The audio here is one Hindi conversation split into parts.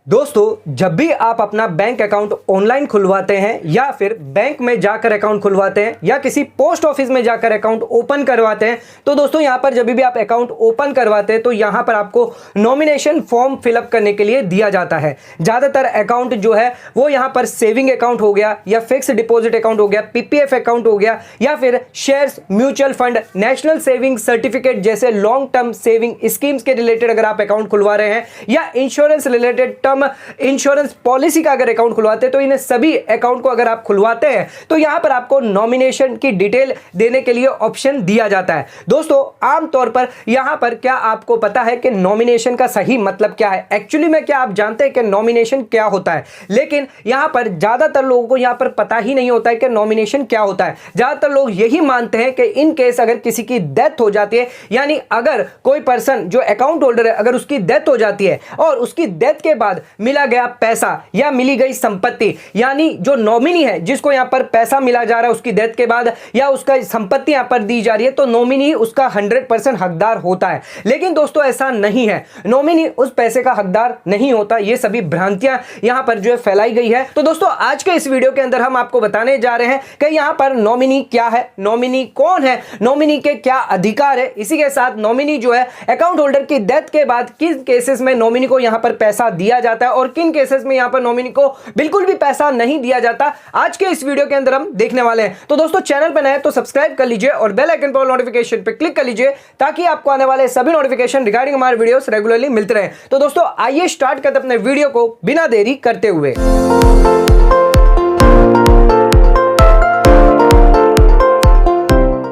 दोस्तों, जब भी आप अपना बैंक अकाउंट ऑनलाइन खुलवाते हैं या फिर बैंक में जाकर अकाउंट खुलवाते हैं या किसी पोस्ट ऑफिस में जाकर अकाउंट ओपन करवाते हैं, तो दोस्तों यहां पर जब भी आप अकाउंट ओपन करवाते हैं तो यहां पर आपको नॉमिनेशन फॉर्म फिलअप करने के लिए दिया जाता है। ज़्यादातर अकाउंट जो है वो यहां पर सेविंग अकाउंट हो गया या फिक्स डिपॉजिट अकाउंट हो गया, पीपीएफ अकाउंट हो गया या फिर shares, mutual fund, national saving certificate जैसे लॉन्ग टर्म सेविंग स्कीम्स के रिलेटेड अगर आप अकाउंट खुलवा रहे हैं या इंश्योरेंस रिलेटेड इंश्योरेंस पॉलिसी का अगर अकाउंट खुलवाते हैं तो इन सभी अकाउंट को अगर आप खुलवाते हैं तो यहां पर आपको नॉमिनेशन की डिटेल देने के लिए ऑप्शन दिया जाता है। दोस्तों, आमतौर पर यहां पर क्या आपको पता है कि नॉमिनेशन का सही मतलब क्या है? एक्चुअली में क्या आप जानते हैं कि नॉमिनेशन क्या होता है? लेकिन यहां पर ज्यादातर लोगों को यहां पर पता ही नहीं होता है कि नॉमिनेशन क्या होता है। ज्यादातर लोग यही मानते हैं कि इन केस अगर किसी की डेथ हो जाती है, यानी अगर कोई पर्सन जो अकाउंट होल्डर है अगर उसकी डेथ हो जाती है और उसकी डेथ के बाद मिला गया पैसा या मिली गई संपत्ति, यानी जो नॉमिनी है जिसको यहां पर पैसा मिला जा रहा है उसकी डेथ के बाद या उसका संपत्ति यहां पर दी जा रही है, तो नॉमिनी उसका 100% हकदार होता है। लेकिन दोस्तों ऐसा नहीं है, नॉमिनी उस पैसे का हकदार नहीं होता। ये सभी भ्रांतियां यहां पर जो है फैलाई गई है। तो दोस्तों आज के इस वीडियो के अंदर हम आपको बताने जा रहे हैं कि यहां पर नॉमिनी क्या है, नॉमिनी कौन है, नॉमिनी के क्या अधिकार है, इसी के साथ नॉमिनी जो है अकाउंट होल्डर की डेथ के बाद किन केसेस में नॉमिनी को यहां पर पैसा दिया जाता है और किन केसेस में यहां पर नॉमिनी को बिल्कुल भी पैसा नहीं दिया जाता, आज के इस वीडियो के अंदर हम देखने वाले हैं। तो दोस्तों चैनल पर नए हैं तो सब्सक्राइब कर लीजिए और बेल आइकन पर नोटिफिकेशन पे क्लिक कर लीजिए ताकि आपको आने वाले सभी नोटिफिकेशन रिगार्डिंग हमारे वीडियोस रेगुलरली मिलते रहे। तो दोस्तों आइए स्टार्ट करते अपने वीडियो को बिना देरी करते हुए।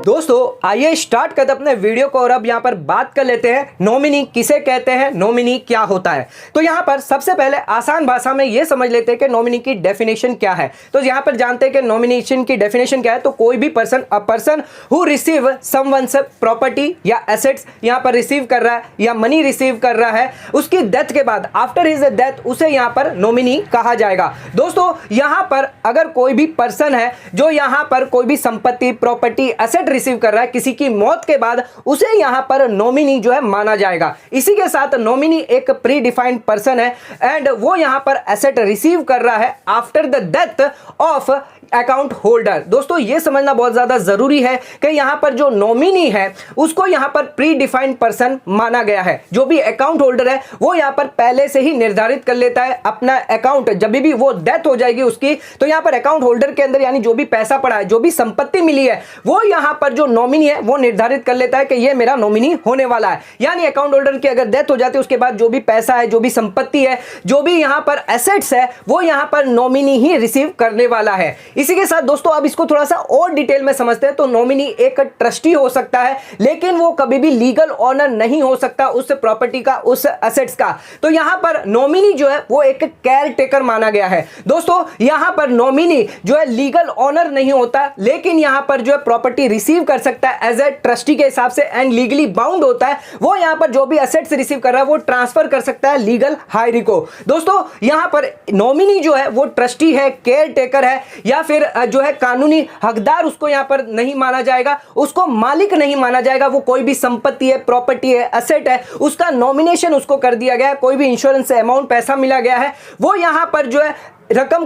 दोस्तों आइए स्टार्ट करते अपने वीडियो को और अब यहां पर बात कर लेते हैं नॉमिनी किसे कहते हैं, नॉमिनी क्या होता है। तो यहां पर सबसे पहले आसान भाषा में यह समझ लेते हैं कि नॉमिनी की डेफिनेशन क्या है। तो यहां पर जानते हैं कि नॉमिनेशन की डेफिनेशन क्या है। तो कोई भी person, a person who receive someone's property या एसेट्स यहां पर रिसीव कर रहा है या मनी रिसीव कर रहा है, उसकी डेथ के बाद, आफ्टर हिज डेथ, उसे यहां पर नॉमिनी कहा जाएगा। दोस्तों यहां पर अगर कोई भी पर्सन है जो यहां पर कोई भी संपत्ति, प्रॉपर्टी, एसेट रिसीव कर रहा है किसी की मौत के बाद, उसे यहां पर नॉमिनी जो है माना जाएगा। इसी के साथ नॉमिनी एक प्री डिफाइंड पर्सन है एंड वो यहां पर एसेट रिसीव कर रहा है after the death of account holder. दोस्तों यह समझना बहुत ज्यादा जरूरी है कि यहां पर जो नॉमिनी है उसको यहां पर प्री डिफाइंड पर्सन माना गया है। जो भी अकाउंट होल्डर है वो यहां पर पहले से ही निर्धारित कर लेता है अपना अकाउंट, जब भी वो डेथ हो जाएगी उसकी, तो यहां पर अकाउंट होल्डर के अंदर यानी जो भी पैसा पड़ा है, जो भी संपत्ति मिली है, वो यहां पर जो नॉमिनी है वो निर्धारित कर लेता है कि ये मेरा नॉमिनी होने वाला है। यानी अकाउंट होल्डर की अगर डेथ हो जाती है उसके बाद जो भी पैसा है, जो भी संपत्ति है, जो भी यहां पर एसेट्स है, वो यहां पर नॉमिनी ही रिसीव करने वाला है। इसी के साथ दोस्तों अब इसको थोड़ा सा और डिटेल में समझते हैं। तो नॉमिनी एक ट्रस्टी हो सकता है लेकिन वो कभी भी लीगल ऑनर नहीं हो सकता उस प्रॉपर्टी का, उस एसेट्स का। तो यहां पर नॉमिनी जो है वो एक केयर टेकर माना गया है। दोस्तों यहां पर नॉमिनी जो है लीगल ऑनर नहीं होता लेकिन यहां पर जो है प्रॉपर्टी रिसीव कर सकता है एज ए ट्रस्टी के हिसाब से एंड लीगली बाउंड होता है। वो यहां पर जो भी एसेट्स रिसीव कर रहा है वो ट्रांसफर कर सकता है लीगल हायरी को। दोस्तों यहां पर नॉमिनी जो है वो ट्रस्टी है, केयर टेकर है या फिर जो है कानूनी हकदार उसको यहां पर नहीं माना जाएगा, उसको मालिक नहीं माना जाएगा। वो कोई भी संपत्ति है, प्रॉपर्टी है, एसेट है, उसका नॉमिनेशन उसको कर दिया गया है, कोई भी इंश्योरेंस से अमाउंट पैसा मिला गया है, वो यहां पर जो है रकम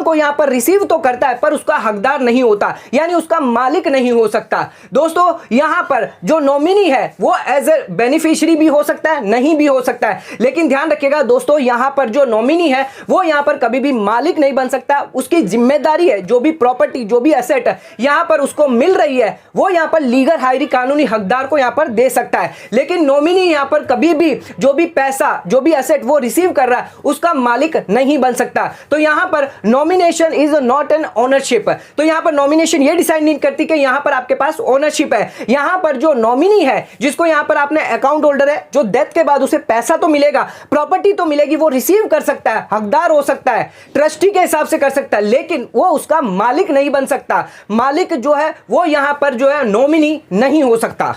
को यहां पर रिसीव तो करता है पर उसका हकदार नहीं होता, यानी उसका मालिक नहीं हो सकता। दोस्तों यहां पर जो नॉमिनी है वो एज ए बेनिफिशियरी भी हो सकता है, नहीं भी हो सकता है। लेकिन ध्यान रखिएगा दोस्तों यहां पर जो नॉमिनी है वो यहां पर कभी भी मालिक नहीं बन सकता। उसकी जिम्मेदारी है जो भी प्रॉपर्टी, जो भी एसेट यहां पर उसको मिल रही है वो यहां पर लीगल हायरी, कानूनी हकदार को यहां पर दे सकता है। लेकिन नॉमिनी यहां पर कभी भी जो भी पैसा, जो भी एसेट वो रिसीव कर रहा है उसका मालिक नहीं बन सकता। तो यहां पर nomination is not an ownership. तो यहां पर नॉमिनेशन ये डिसाइड नहीं करती कि यहां पर आपके पास ओनरशिप है। यहां पर जो नॉमिनी है जिसको यहां पर आपने अकाउंट होल्डर है, जो डेथ के बाद उसे पैसा तो मिलेगा, प्रॉपर्टी तो मिलेगी, वो रिसीव कर सकता है, हकदार हो सकता है, ट्रस्टी के हिसाब से कर सकता है, लेकिन वो उसका मालिक नहीं बन सकता। मालिक जो है वो यहां पर जो है नॉमिनी नहीं हो सकता।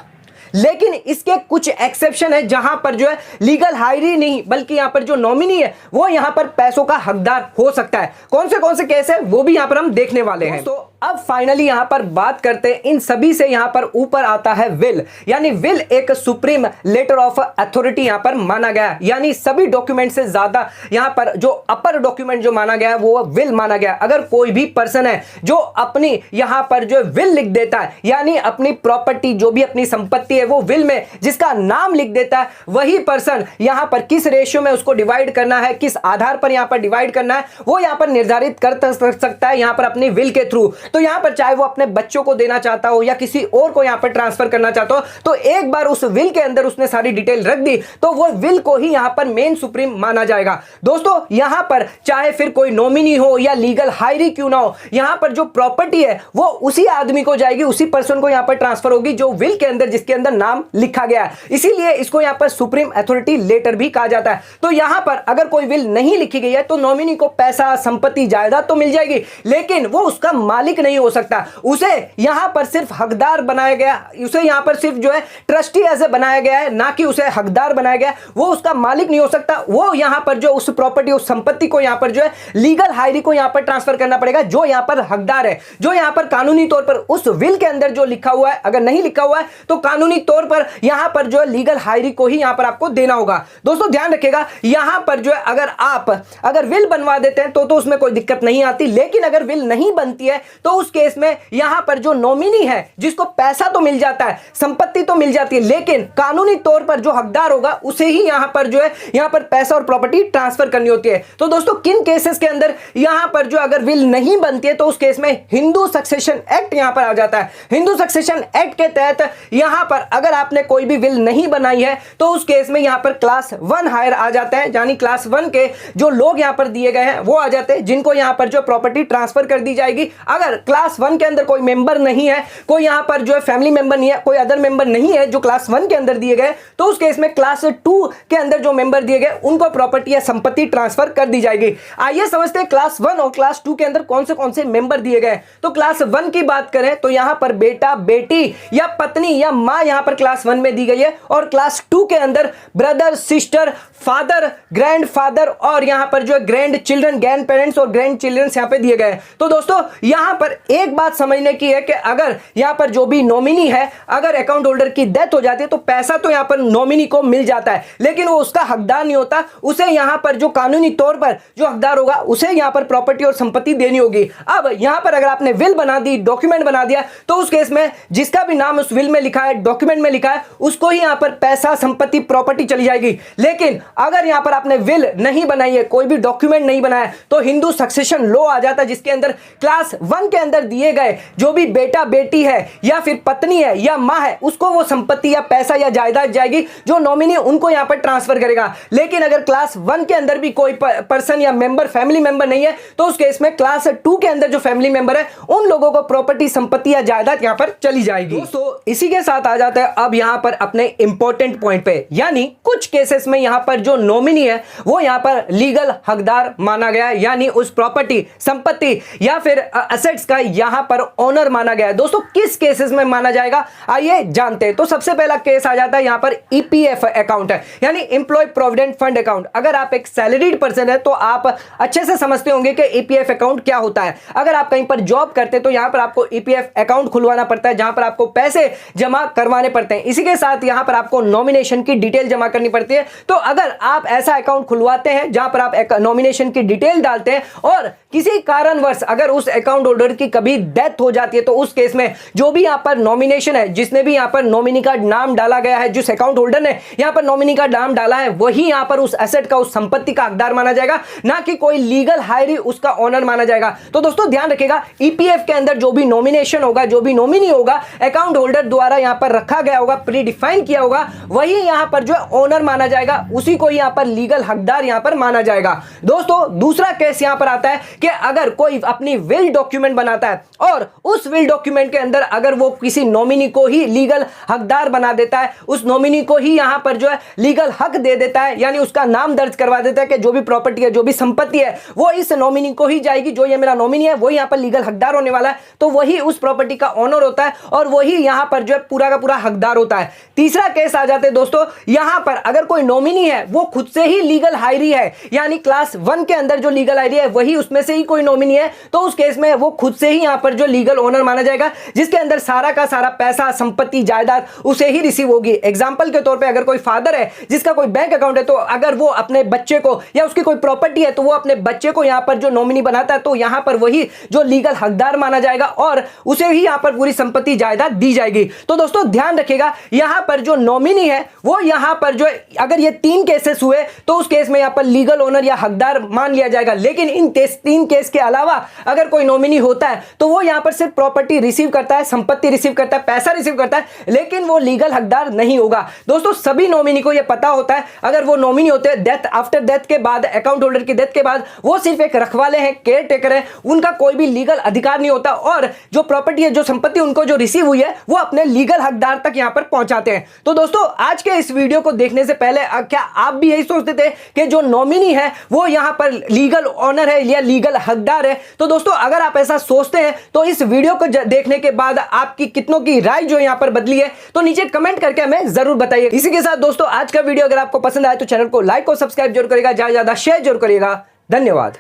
लेकिन इसके कुछ एक्सेप्शन है जहां पर जो है लीगल हायरी नहीं बल्कि यहां पर जो नॉमिनी है वो यहां पर पैसों का हकदार हो सकता है। कौन से केस है वो भी यहां पर हम देखने वाले हैं। तो अब फाइनली यहां पर बात करते हैं इन सभी से यहां पर ऊपर आता है विल, यानी विल एक सुप्रीम लेटर ऑफ अथॉरिटी यहां पर माना गया, यानी सभी डॉक्यूमेंट से ज्यादा यहां पर जो अपर डॉक्यूमेंट जो माना गया वो विल माना गया। अगर कोई भी पर्सन है जो अपनी यहां पर जो विल लिख देता है, यानी अपनी प्रॉपर्टी जो भी अपनी संपत्ति है वो विल में जिसका नाम लिख देता है, वही पर्सन यहां पर किस रेशियो में उसको डिवाइड करना है, किस आधार पर यहां पर डिवाइड करना है, वो यहां पर निर्धारित कर सकता है यहां पर अपनी विल के थ्रू। तो यहां पर चाहे वो अपने बच्चों को देना चाहता हो या किसी और को यहां पर ट्रांसफर करना चाहता हो, तो एक बार उस विल के अंदर उसने सारी डिटेल रख दी तो वो विल को ही यहां पर मेन सुप्रीम माना जाएगा। दोस्तों यहां पर चाहे फिर कोई नॉमिनी हो या लीगल हायरी क्यों ना हो, यहां पर जो प्रॉपर्टी है वो उसी आदमी को जाएगी, उसी पर्सन को यहां पर ट्रांसफर होगी जो विल के अंदर जिसके अंदर नाम लिखा गया है। इसीलिए इसको यहां पर सुप्रीम अथॉरिटी लेटर भी कहा जाता है। तो यहां पर अगर कोई विल नहीं लिखी गई है तो नॉमिनी को पैसा, संपत्ति, जायदाद तो मिल जाएगी, लेकिन वो उसका मालिक नहीं हो सकता। उसे यहां पर सिर्फ हकदार बनाया गया, उसे यहां पर सिर्फ जो है ट्रस्टी ऐसे बनाया गया है, ना कि उसे हकदार बनाया गया। वो उसका मालिक नहीं हो सकता। वो यहां पर जो उस प्रॉपर्टी, उस संपत्ति को यहां पर जो है लीगल हायरी को यहां पर ट्रांसफर करना पड़ेगा, जो यहां पर हकदार है, जो यहां पर कानूनी तौर पर उस विल के अंदर जो लिखा हुआ है, अगर नहीं लिखा हुआ है तो कानूनी तौर पर यहां पर जो है लीगल हायरी को ही यहां पर आपको देना होगा। दोस्तों ध्यान रखिएगा, यहां पर जो है अगर विल बनवा देते हैं तो उसमें कोई दिक्कत नहीं आती, लेकिन अगर विल नहीं बनती है तो उस केस में यहां पर जो नॉमिनी है जिसको पैसा तो मिल जाता है, संपत्ति तो मिल जाती है, लेकिन कानूनी तौर पर जो हकदार होगा उसे ही यहां पर जो है यहां पर पैसा और प्रॉपर्टी ट्रांसफर करनी होती है। तो दोस्तों किन केसेस के अंदर यहां पर जो अगर विल नहीं बनती है तो उस केस में हिंदू सक्सेशन एक्ट यहां पर आ जाता है। हिंदू सक्सेशन एक्ट के तहत यहां पर अगर आपने कोई भी विल नहीं बनाई है तो उस केस में यहां पर क्लास 1 हायर आ जाता है, यानी क्लास 1 के जो लोग यहां पर दिए गए हैं वो आ जाते हैं, जिनको यहां पर जो प्रॉपर्टी ट्रांसफर कर दी जाएगी। अगर क्लास 1 के अंदर कोई मेंबर नहीं है, कोई यहां पर जो है फैमिली मेंबर नहीं है, कोई अदर मेंबर नहीं है जो क्लास 1 के अंदर दिए गए, तो उस केस में क्लास 2 के अंदर जो मेंबर दिए गए उनको प्रॉपर्टी या संपत्ति ट्रांसफर कर दी जाएगी। आइए समझते हैं क्लास 1 और क्लास 2 के अंदर कौन से मेंबर दिए गए। तो क्लास 1 की बात करें तो यहां पर बेटा, बेटी या पत्नी या मां यहां पर क्लास 1 में दी गई है, और क्लास 2 के अंदर ब्रदर, सिस्टर, फादर, ग्रैंडफादर और यहां पर जो ग्रैंड चिल्ड्रन, ग्रैंड पेरेंट्स और ग्रैंड चिल्ड्रंस यहां पे दिए गए हैं। तो दोस्तों यहां पर एक बात समझने की है कि अगर यहां पर जो भी नॉमिनी है, अगर अकाउंट होल्डर की डेथ हो जाती है तो पैसा तो यहां पर नॉमिनी को मिल जाता है, लेकिन वो उसका हकदार नहीं होता। उसे यहां पर जो कानूनी तौर पर जो हकदार होगा उसे यहां पर प्रॉपर्टी और संपत्ति देनी होगी। अब यहां पर अगर आपने विल बना दी, डॉक्यूमेंट बना दिया, तो उस केस में जिसका भी नाम उस विल में लिखा है, डॉक्यूमेंट में लिखा है, उसको ही यहां पर पैसा, संपत्ति, प्रॉपर्टी चली जाएगी। लेकिन अगर यहां पर आपने विल नहीं बनाई है, कोई भी डॉक्यूमेंट नहीं बनाया, तो हिंदू सक्सेशन लॉ आ जाता है, जिसके अंदर क्लास 1 के अंदर दिए गए जो भी बेटा, बेटी है या फिर पत्नी है या मां है, उसको वो संपत्ति या पैसा या जायदाद जाएगी जो नॉमिनी उनको यहां पर ट्रांसफर करेगा। लेकिन अगर क्लास 1 के अंदर भी कोई पर्सन या मेंबर, फैमिली मेंबर नहीं है, तो उस केस में क्लास 2 के अंदर जो फैमिली मेंबर है उन लोगों को प्रॉपर्टी, संपत्ति या जायदाद यहां पर चली जाएगी। दोस्तों इसी के साथ आ जाता है अब यहां पर अपने इंपॉर्टेंट पॉइंट पे, यानी कुछ केसेस में यहां पर जो नॉमिनी है वो यहां पर लीगल हकदार माना गया है, यानी उस प्रॉपर्टी, संपत्ति या फिर असेट्स का यहां पर ओनर माना गया है। दोस्तों किस केसेस में माना जाएगा आइए जानते हैं। तो सबसे पहला केस आ जाता है यहां पर ईपीएफ अकाउंट है, यानी एम्प्लॉय प्रोविडेंट फंड अकाउंट। अगर आप एक सैलरीड पर्सन है तो आप अच्छे से समझते होंगे कि ईपीएफ अकाउंट क्या होता है। अगर आप कहीं पर जॉब करते हैं तो यहां पर आपको ईपीएफ अकाउंट खुलवाना पड़ता है, जहां पर आपको पैसे जमा करवाने पड़ते हैं। इसी के साथ यहां पर आपको नॉमिनेशन की डिटेल जमा करनी पड़ती है। तो अगर आप ऐसा अकाउंट खुलवाते हैं जहां पर आप नॉमिनेशन की डिटेल डालते हैं और किसी कारणवश अगर उस अकाउंट होल्डर की कभी डेथ हो जाती है, तो उस केस में जो भी यहां पर नॉमिनेशन है, जिसने भी यहां पर नॉमिनी का नाम डाला गया है, जिस अकाउंट होल्डर ने यहां पर नॉमिनी का नाम डाला है, वही यहां पर उस एसेट का, उस संपत्ति का हकदार माना जाएगा, ना कि कोई लीगल हायरी उसका ओनर माना जाएगा। तो दोस्तों ध्यान रखिएगा, ईपीएफ के अंदर जो भी नॉमिनेशन होगा, जो भी नॉमिनी होगा, अकाउंट होल्डर द्वारा यहां पर रखा गया होगा, प्री डिफाइन किया होगा, वही यहां पर जो ओनर माना जाएगा, उसी को यहां पर लीगल हकदार यहां पर माना जाएगा। दोस्तों दूसरा केस यहां पर आता है कि अगर कोई अपनी विल डॉक्यूमेंट बनाता है और उस विल डॉक्यूमेंट के अंदर अगर वो किसी नॉमिनी को ही लीगल हकदार बना देता है, उस नॉमिनी को ही यहां पर जो है लीगल हक दे देता है, यानी उसका नाम दर्ज करवा देता है कि जो भी प्रॉपर्टी है, जो भी संपत्ति है, वो इस नॉमिनी को ही जाएगी, जो ये मेरा नॉमिनी है वही यहां पर लीगल हकदार होने वाला है, तो वही उस प्रॉपर्टी का ओनर होता है और वही यहां पर जो है पूरा का पूरा हकदार होता है। तीसरा केस आ जाते हैं दोस्तों, यहां पर अगर कोई नॉमिनी है वो खुद से ही लीगल हायरी है, यानी क्लास 1 के अंदर जो लीगल हायरी है वही उसमें से ही कोई नॉमिनी है, तो उस केस में वो खुद उससे ही यहाँ पर जो लीगल ओनर माना जाएगा, जिसके अंदर सारा का सारा पैसा, संपत्ति, जायदाद उसे ही रिसीव होगी। एग्जाम्पल के तौर पर अगर कोई फादर है जिसका कोई बैंक अकाउंट है, तो अगर वो अपने बच्चे को या उसकी कोई प्रॉपर्टी है तो वो अपने बच्चे को यहां पर जो नॉमिनी बनाता है, तो यहां पर वही जो लीगल हकदार माना जाएगा और उसे ही यहां पर पूरी संपत्ति, जायदाद दी जाएगी। तो दोस्तों ध्यान रखिएगा, यहां पर जो नॉमिनी है वो यहां पर जो अगर ये 3 केसेस हुए तो उस केस में यहां पर लीगल ओनर या हकदार मान लिया जाएगा। लेकिन इन 3 केस के अलावा अगर कोई नॉमिनी होता है तो वो यहां पर सिर्फ प्रॉपर्टी रिसीव करता है, संपत्ति रिसीव करता है, पैसा रिसीव करता है, लेकिन वो लीगल हकदार नहीं होगा। दोस्तों सभी नॉमिनी को यह पता होता है, अगर वो नॉमिनी होते हैं डेथ, आफ्टर डेथ के बाद, अकाउंट होल्डर की डेथ के बाद, वो सिर्फ एक रखवाले हैं, केयर टेकर है, उनका कोई भी लीगल अधिकार नहीं होता और जो प्रॉपर्टी है, जो संपत्ति उनको जो रिसीव हुई है वो अपने लीगल हकदार तक यहां पर पहुंचाते हैं। तो दोस्तों आज के इस वीडियो को देखने से पहले क्या आप भी यही सोचते थे कि जो नॉमिनी है वो यहां पर लीगल ओनर है या लीगल हकदार है? तो दोस्तों अगर आप ऐसा सोचते हैं तो इस वीडियो को देखने के बाद आपकी कितनों की राय जो यहां पर बदली है तो नीचे कमेंट करके हमें जरूर बताइए। इसी के साथ दोस्तों आज का वीडियो अगर आपको पसंद आए तो चैनल को लाइक और सब्सक्राइब जरूर करिएगा, ज्यादा शेयर जरूर करिएगा। धन्यवाद।